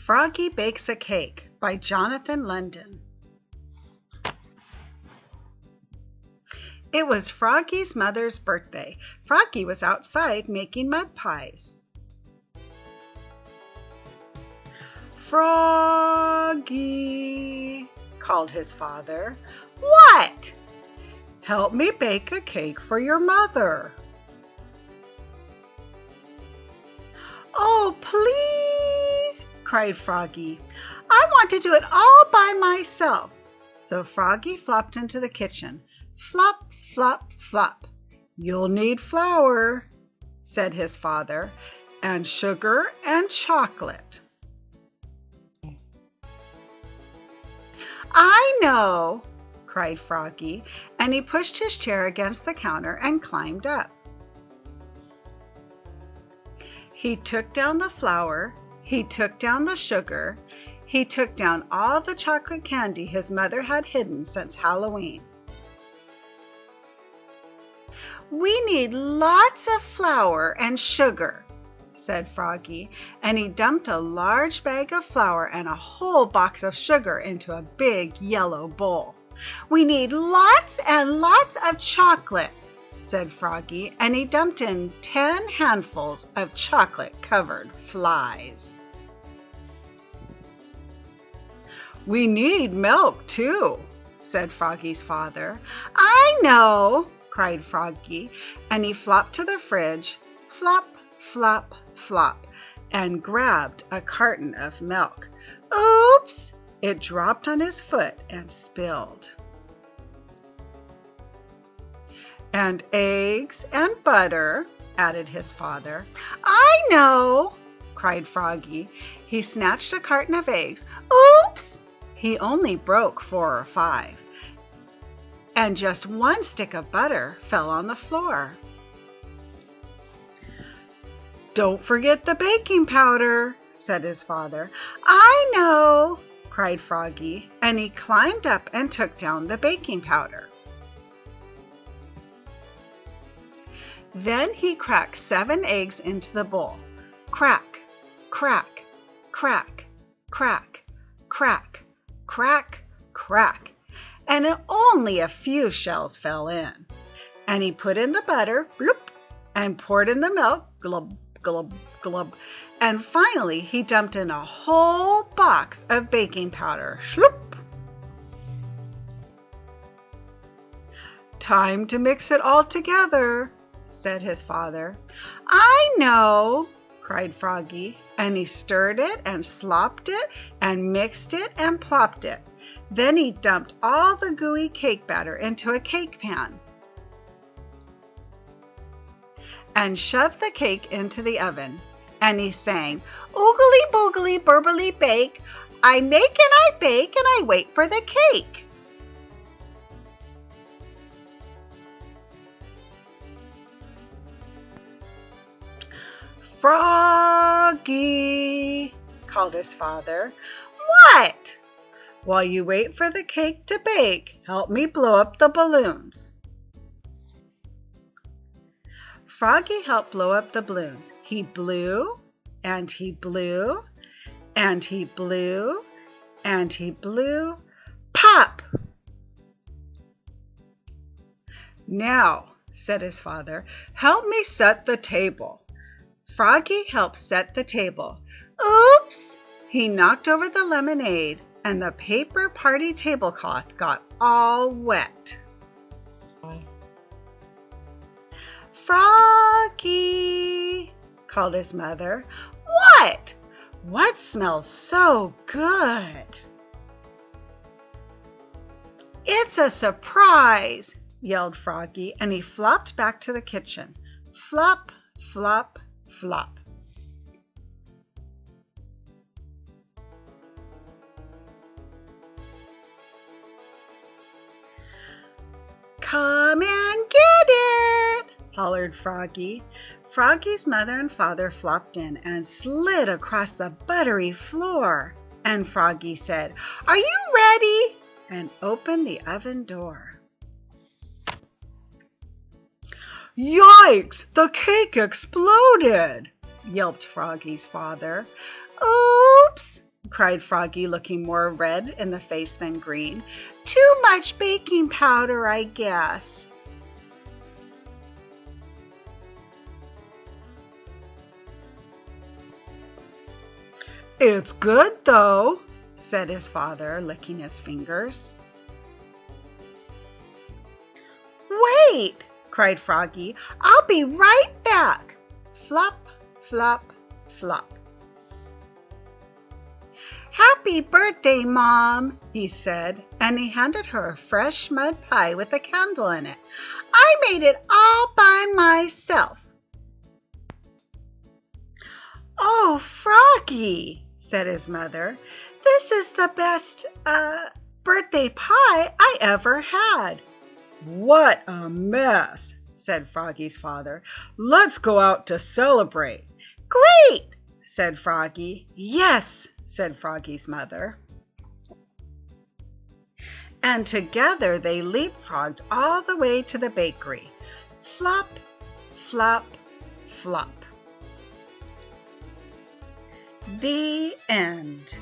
Froggy Bakes a Cake by Jonathan London. It was Froggy's mother's birthday. Froggy was outside making mud pies. "Froggy," called his father. "What?" "Help me bake a cake for your mother." "Oh, please," cried Froggy. "I want to do it all by myself." So Froggy flopped into the kitchen. Flop, flop, flop. "You'll need flour," said his father, "and sugar and chocolate." "I know," cried Froggy, and he pushed his chair against the counter and climbed up. He took down the flour, he took down the sugar, he took down all the chocolate candy his mother had hidden since Halloween. "We need lots of flour and sugar," said Froggy, and he dumped a large bag of flour and a whole box of sugar into a big yellow bowl. "We need lots and lots of chocolate," said Froggy, and he dumped in 10 handfuls of chocolate-covered flies. "We need milk, too," said Froggy's father. "I know," cried Froggy, and he flopped to the fridge, flop, flop, flop, and grabbed a carton of milk. Oops! It dropped on his foot and spilled. "And eggs and butter," added his father. "I know," cried Froggy. He snatched a carton of eggs. Oops! He only broke 4 or 5. And just 1 stick of butter fell on the floor. "Don't forget the baking powder," said his father. "I know," cried Froggy, and he climbed up and took down the baking powder. Then he cracked 7 eggs into the bowl. Crack, crack, crack, crack, crack, crack, crack, and only a few shells fell in. And he put in the butter, bloop, and poured in the milk, glub, glub, glub, and finally he dumped in a whole box of baking powder, shloop. "Time to mix it all together," said his father. "I know," cried Froggy, and he stirred it and slopped it and mixed it and plopped it. Then he dumped all the gooey cake batter into a cake pan and shoved the cake into the oven. And he sang, "Oogly boogly burbly bake, I make and I bake and I wait for the cake." "Froggy," called his father. "What?" "While you wait for the cake to bake, help me blow up the balloons." Froggy helped blow up the balloons. He blew, and he blew, and he blew, and he blew. Pop! "Now," said his father, "help me set the table." Froggy helped set the table. Oops! He knocked over the lemonade, and the paper party tablecloth got all wet. "Froggy," called his mother. "What? What smells so good?" "It's a surprise," yelled Froggy, and he flopped back to the kitchen. Flop, flop, flop. "Come and get it," hollered Froggy. Froggy's mother and father flopped in and slid across the buttery floor. And Froggy said, "Are you ready?" and opened the oven door. "Yikes! The cake exploded!" yelped Froggy's father. "Oops!" cried Froggy, looking more red in the face than green. Too much baking powder, I guess. It's good, though, said his father, licking his fingers. Wait, cried Froggy. I'll be right back. Flop, flop, flop. Happy birthday, Mom, he said, and he handed her a fresh mud pie with a candle in it. I made it all by myself. Oh, Froggy, said his mother, this is the best birthday pie I ever had. What a mess, said Froggy's father. Let's go out to celebrate. Great, said Froggy. Yes, said Froggy's mother. And together they leapfrogged all the way to the bakery. Flop, flop, flop. The end.